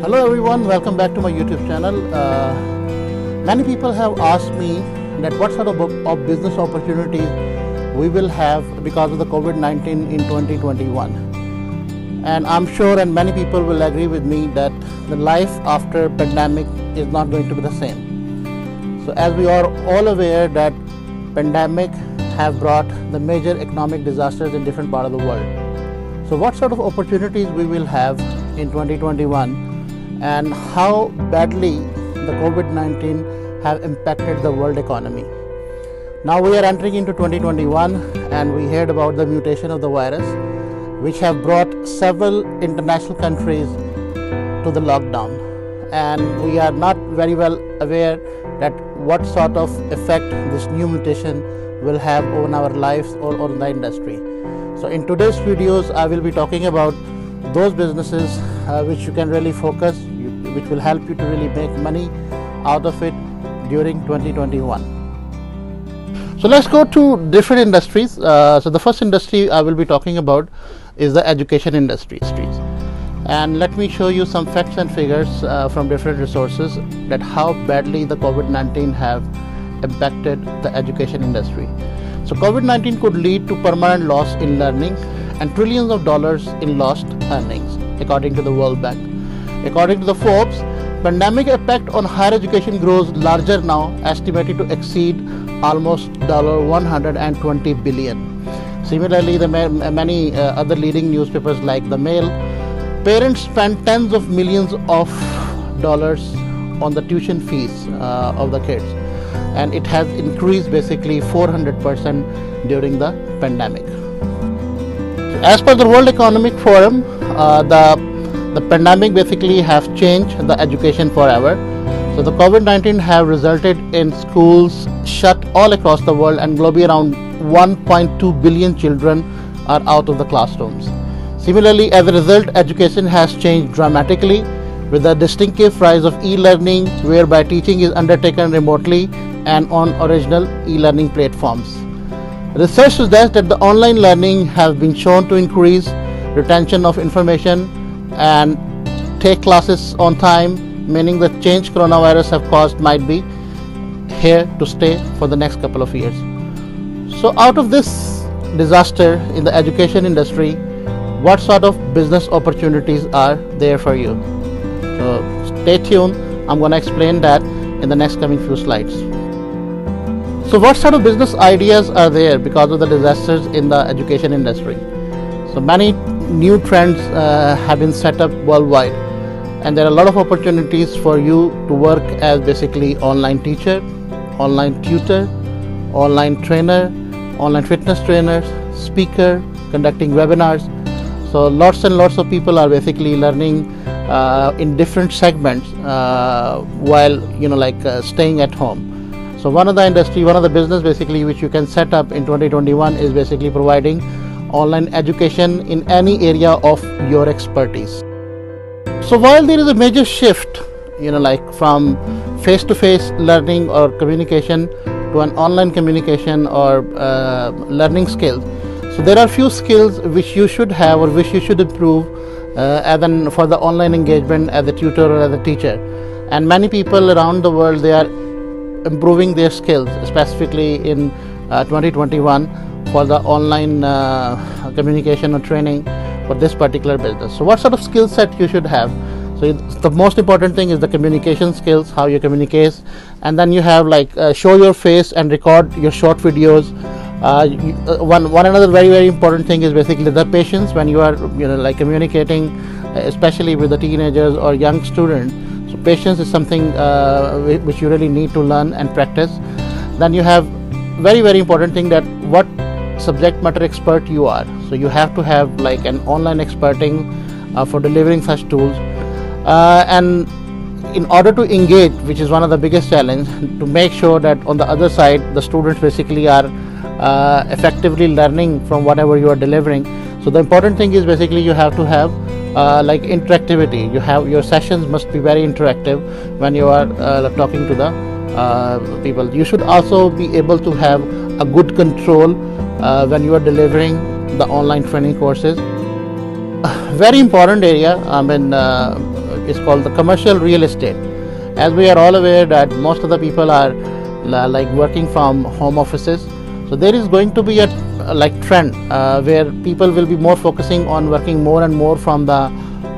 Hello everyone, welcome back to my YouTube channel. Many people have asked me that what sort of business opportunities we will have because of the COVID-19 in 2021. And I'm sure and many people will agree with me that the life after pandemic is not going to be the same. So as we are all aware that pandemic have brought the major economic disasters in different parts of the world. So what sort of opportunities we will have in 2021 and how badly the COVID-19 have impacted the world economy. Now we are entering into 2021 and we heard about the mutation of the virus which have brought several international countries to the lockdown, and we are not very well aware that what sort of effect this new mutation will have on our lives or on the industry. So in today's videos I will be talking about those businesses which you can really focus, which will help you to really make money out of it during 2021. So let's go to different industries. So the first industry I will be talking about is the education industry. And let me show you some facts and figures from different resources that how badly the COVID-19 have impacted the education industry. So COVID-19 could lead to permanent loss in learning and trillions of dollars in lost earnings, according to the World Bank. According to the Forbes, pandemic impact on higher education grows larger now, estimated to exceed almost $120 billion. Similarly, the many other leading newspapers like the Mail, parents spend tens of millions of dollars on the tuition fees of the kids, and it has increased basically 400% during the pandemic. As per the World Economic Forum, the pandemic basically have changed the education forever. So the COVID-19 have resulted in schools shut all across the world, and globally around 1.2 billion children are out of the classrooms. Similarly, as a result, education has changed dramatically with the distinctive rise of e-learning, whereby teaching is undertaken remotely and on original e-learning platforms. Research suggests that the online learning has been shown to increase retention of information and take classes on time, meaning the change coronavirus have caused might be here to stay for the next couple of years. So out of this disaster in the education industry, what sort of business opportunities are there for you? So stay tuned, I'm going to explain that in the next coming few slides. So what sort of business ideas are there because of the disasters in the education industry? So many new trends have been set up worldwide, and there are a lot of opportunities for you to work as basically online teacher, online tutor, online trainer, online fitness trainers, speaker, conducting webinars. So lots and lots of people are basically learning in different segments while staying at home. So one of the business basically which you can set up in 2021 is basically providing online education in any area of your expertise. So while there is a major shift, from face-to-face learning or communication to an online communication or learning skills, so there are few skills which you should have or which you should improve for the online engagement as a tutor or as a teacher. And many people around the world, they are improving their skills specifically in 2021 for the online communication or training for this particular business. So what sort of skill set you should have? So the most important thing is the communication skills, how you communicate, and then you have show your face and record your short videos. One another very important thing is basically the patience when you are communicating, especially with the teenagers or young students. So patience is something which you really need to learn and practice. Then you have very important thing that what subject matter expert you are. So you have to have an online experting for delivering such tools, and in order to engage, which is one of the biggest challenge, to make sure that on the other side the students basically are effectively learning from whatever you are delivering. So the important thing is basically you have to have interactivity. Your sessions must be very interactive when you are talking to the people. You should also be able to have a good control when you are delivering the online training courses. Very important area. is called the commercial real estate. As we are all aware that most of the people are like working from home offices, so there is going to be a trend where people will be more focusing on working more and more from the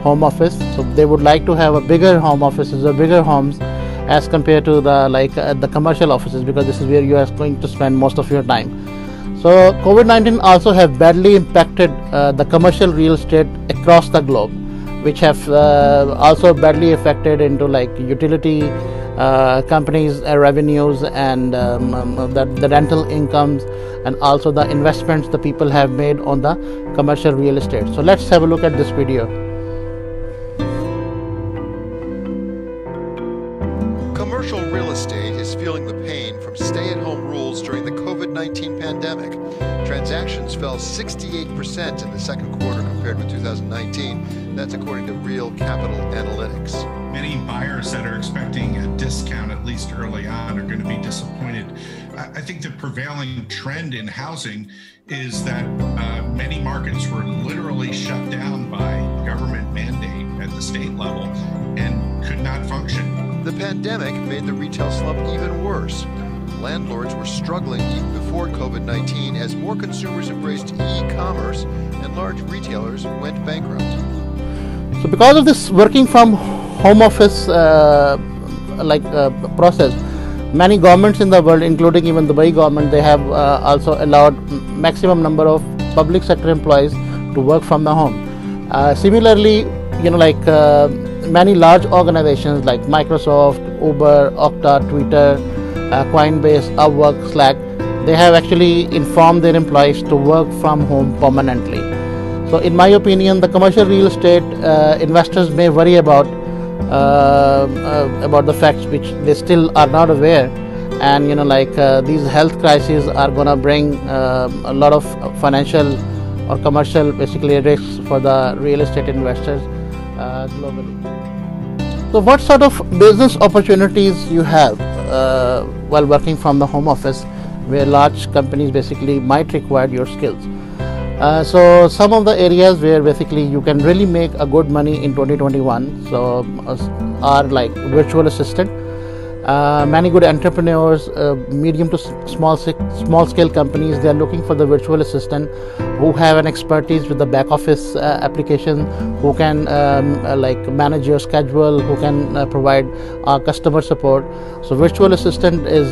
home office. So they would like to have a bigger home offices or bigger homes as compared to the commercial offices, because this is where you are going to spend most of your time. So COVID-19 also have badly impacted the commercial real estate across the globe, which have also badly affected into like utility companies' revenues and the rental incomes, and also the investments the people have made on the commercial real estate. So let's have a look at this video. Commercial real estate is feeling the pain from stay-at-home rules during the COVID-19 pandemic. Transactions fell 68% in the second quarter compared with 2019. That's according to Real Capital Analytics. Many buyers that are expecting a discount, at least early on, are going to be disappointed. I think the prevailing trend in housing is that many markets were literally shut down by government mandate at the state level and could not function. The pandemic made the retail slump even worse. Landlords were struggling even before COVID-19 as more consumers embraced e-commerce and large retailers went bankrupt. So because of this working from home office process, many governments in the world, including even the Dubai government, they have also allowed maximum number of public sector employees to work from the home. Similarly, many large organizations like Microsoft, Uber, Okta, Twitter, Coinbase, Upwork, Slack, they have actually informed their employees to work from home permanently. So in my opinion, the commercial real estate investors may worry about the facts which they still are not aware, and these health crises are gonna bring a lot of financial or commercial basically risks for the real estate investors globally. So what sort of business opportunities you have while working from the home office, where large companies basically might require your skills? So some of the areas where basically you can really make a good money in 2021 are like virtual assistant. Many good entrepreneurs, medium to small scale companies, they are looking for the virtual assistant who have an expertise with the back office application, who can manage your schedule, who can provide customer support. So virtual assistant is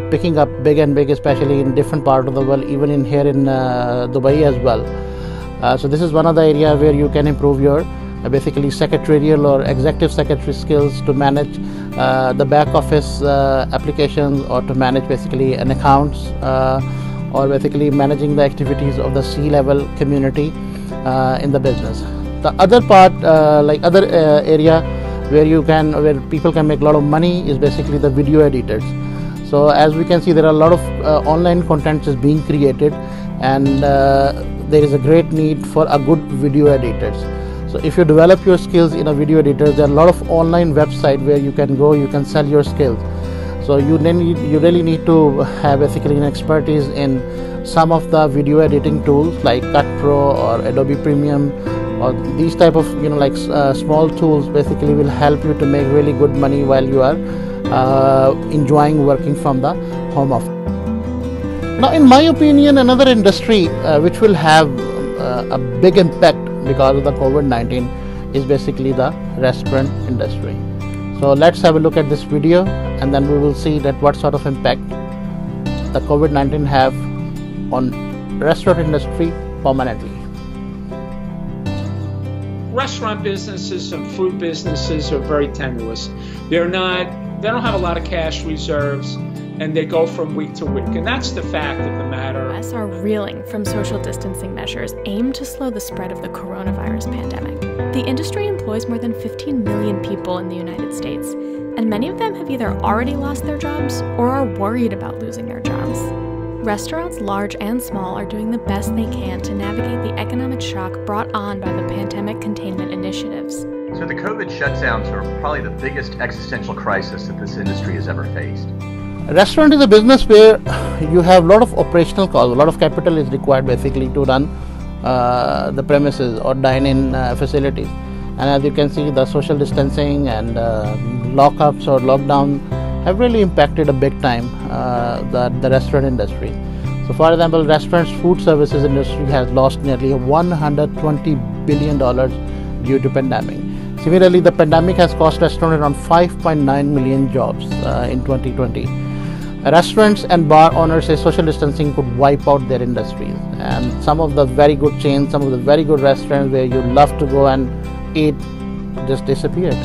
picking up big and big, especially in different parts of the world, even in here in Dubai as well. So this is one of the areas where you can improve your basically secretarial or executive secretary skills to manage the back office applications, or to manage basically an accounts, or basically managing the activities of the C-level community in the business. The other part, area where people can make a lot of money is basically the video editors. So as we can see, there are a lot of online content is being created, and there is a great need for a good video editors. So if you develop your skills in a video editor, there are a lot of online websites where you can go, you can sell your skills. So you really need to have basically an expertise in some of the video editing tools like Cut Pro or Adobe Premium, or these type of small tools basically will help you to make really good money while you are enjoying working from the home office. Now in my opinion, another industry which will have a big impact because of the COVID-19 is basically the restaurant industry. So let's have a look at this video, and then we will see that what sort of impact the COVID-19 have on restaurant industry permanently. Restaurant businesses and food businesses are very tenuous. They don't have a lot of cash reserves, and they go from week to week. And that's the fact of the matter. U.S. are reeling from social distancing measures aimed to slow the spread of the coronavirus pandemic. The industry employs more than 15 million people in the United States, and many of them have either already lost their jobs or are worried about losing their jobs. Restaurants, large and small, are doing the best they can to navigate the economic shock brought on by the pandemic containment initiatives. So the COVID shutdowns are probably the biggest existential crisis that this industry has ever faced. A restaurant is a business where you have a lot of operational costs, a lot of capital is required basically to run the premises or dine-in facilities. And as you can see, the social distancing and lockups or lockdown have really impacted a big time the restaurant industry. So for example, restaurants, food services industry has lost nearly $120 billion due to pandemic. Similarly, the pandemic has cost restaurants around 5.9 million jobs in 2020. Restaurants and bar owners say social distancing could wipe out their industries, and some of the very good chains, some of the very good restaurants where you love to go and eat just disappeared.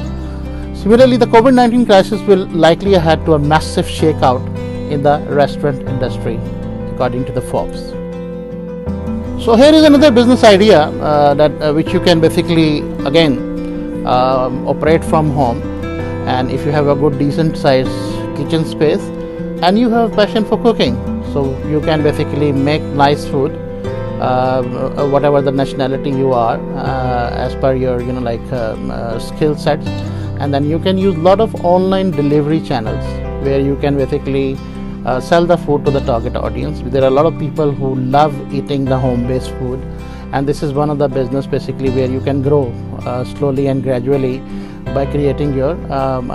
Similarly, the COVID-19 crisis will likely add to a massive shakeout in the restaurant industry, according to the Forbes. So here is another business idea which you can basically again operate from home, and if you have a good decent size kitchen space and you have passion for cooking, so you can basically make nice food, whatever the nationality you are, as per your skill sets, and then you can use a lot of online delivery channels where you can basically sell the food to the target audience. There are a lot of people who love eating the home-based food, and this is one of the business basically where you can grow slowly and gradually by creating your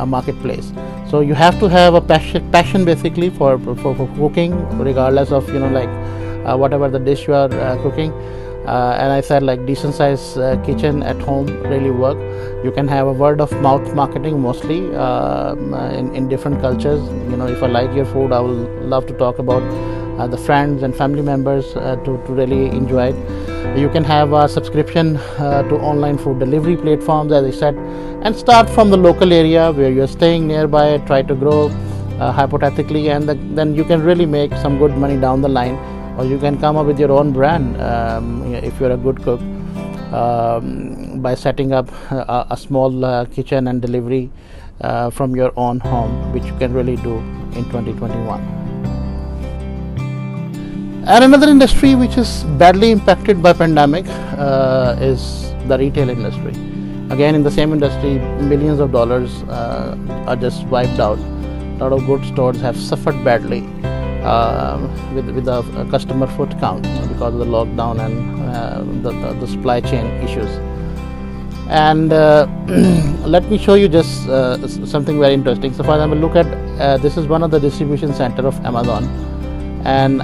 marketplace. So you have to have a passion basically for cooking, regardless of whatever the dish you are cooking. And I said, like, decent size kitchen at home really work. You can have a word of mouth marketing mostly in different cultures. If I like your food, I will love to talk about the friends and family members to really enjoy it. You can have a subscription to online food delivery platforms, as I said, and start from the local area where you're staying nearby. Try to grow hypothetically, and then you can really make some good money down the line. Or you can come up with your own brand if you're a good cook by setting up a small kitchen and delivery from your own home, which you can really do in 2021. And another industry which is badly impacted by pandemic is the retail industry. Again, in the same industry, millions of dollars are just wiped out. A lot of good stores have suffered badly with the customer foot count because of the lockdown and the supply chain issues. And let me show you just something very interesting. So for example, look at this is one of the distribution center of Amazon, and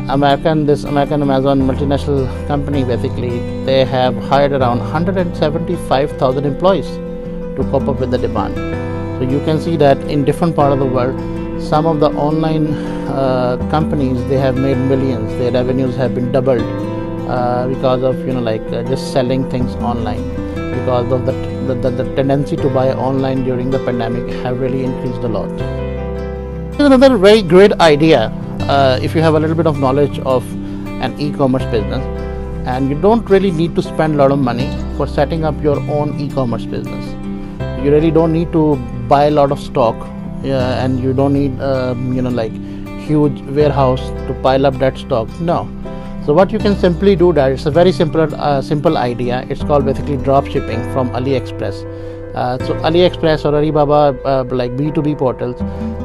this American Amazon multinational company, basically they have hired around 175,000 employees to cope up with the demand. So you can see that in different parts of the world, some of the online companies, they have made millions. Their revenues have been doubled because of just selling things online, because of the tendency to buy online during the pandemic have really increased a lot. Here's another very great idea. If you have a little bit of knowledge of an e-commerce business, and you don't really need to spend a lot of money for setting up your own e-commerce business. You really don't need to buy a lot of stock, and you don't need huge warehouse to pile up that stock. No. So what you can simply do, that it's a very simple idea. It's called basically drop shipping from AliExpress. So AliExpress or Alibaba, like B2B portals,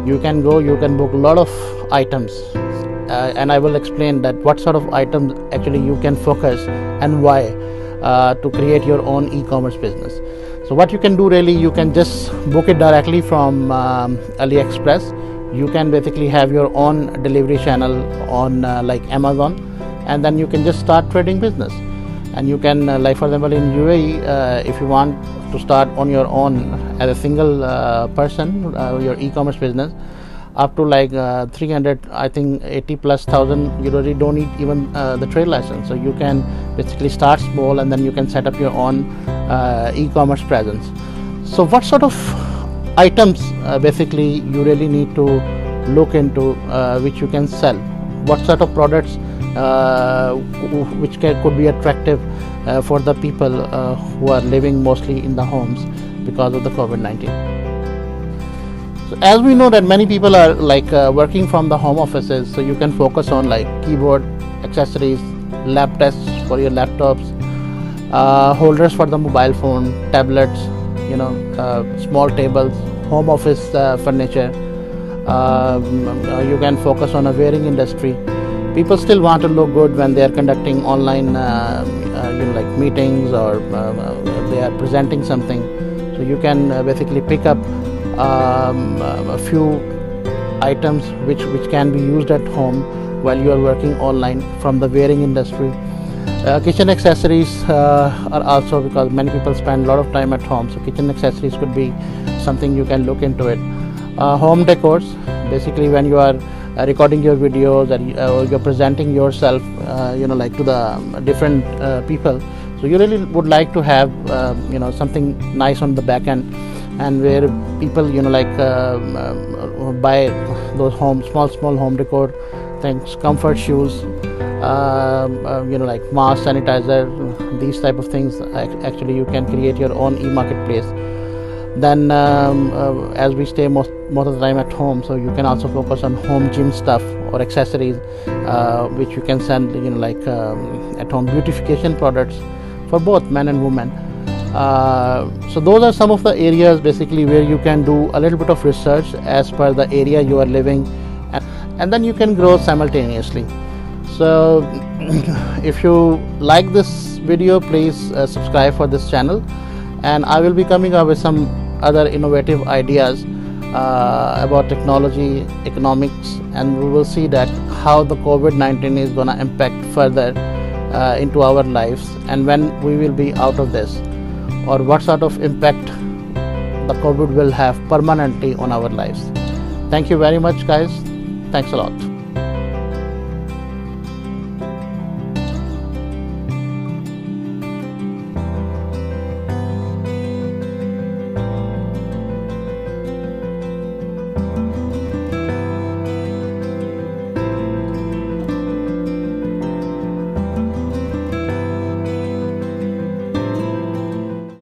you can book a lot of items, and I will explain that what sort of items actually you can focus and why to create your own e-commerce business. So what you can do, really, you can just book it directly from AliExpress. You can basically have your own delivery channel on like Amazon, and then you can just start trading business. And you can like, for example, in UAE, if you want to start on your own as a single person, your e-commerce business, up to like 300, I think 80,000+, you really don't need even the trade license. So you can basically start small, and then you can set up your own e-commerce presence. So what sort of items basically you really need to look into which you can sell? What sort of products which could be attractive for the people who are living mostly in the homes because of the COVID-19. So as we know that many people are like working from the home offices, so you can focus on like keyboard accessories, lab tests for your laptops, holders for the mobile phone, tablets, small tables, home office furniture. You can focus on a wearing industry. People still want to look good when they are conducting online like meetings, or they are presenting something. So you can basically pick up a few items which can be used at home while you are working online from the wearing industry. Kitchen accessories are also, because many people spend a lot of time at home, so kitchen accessories could be something you can look into it. Home decors, basically when you are recording your videos or you're presenting yourself like to the different people, so you really would like to have something nice on the back end, and where people buy those small home decor things, comfort shoes, like mask, sanitizer, these type of things. Actually you can create your own e-marketplace. Then as we stay most of the time at home, so you can also focus on home gym stuff or accessories, which you can send at home beautification products for both men and women. So those are some of the areas basically where you can do a little bit of research as per the area you are living, and then you can grow simultaneously. So if you like this video, please subscribe for this channel, and I will be coming up with some other innovative ideas about technology, economics, and we will see that how the COVID-19 is going to impact further into our lives, and when we will be out of this, or what sort of impact the COVID will have permanently on our lives. Thank you very much, guys. Thanks a lot.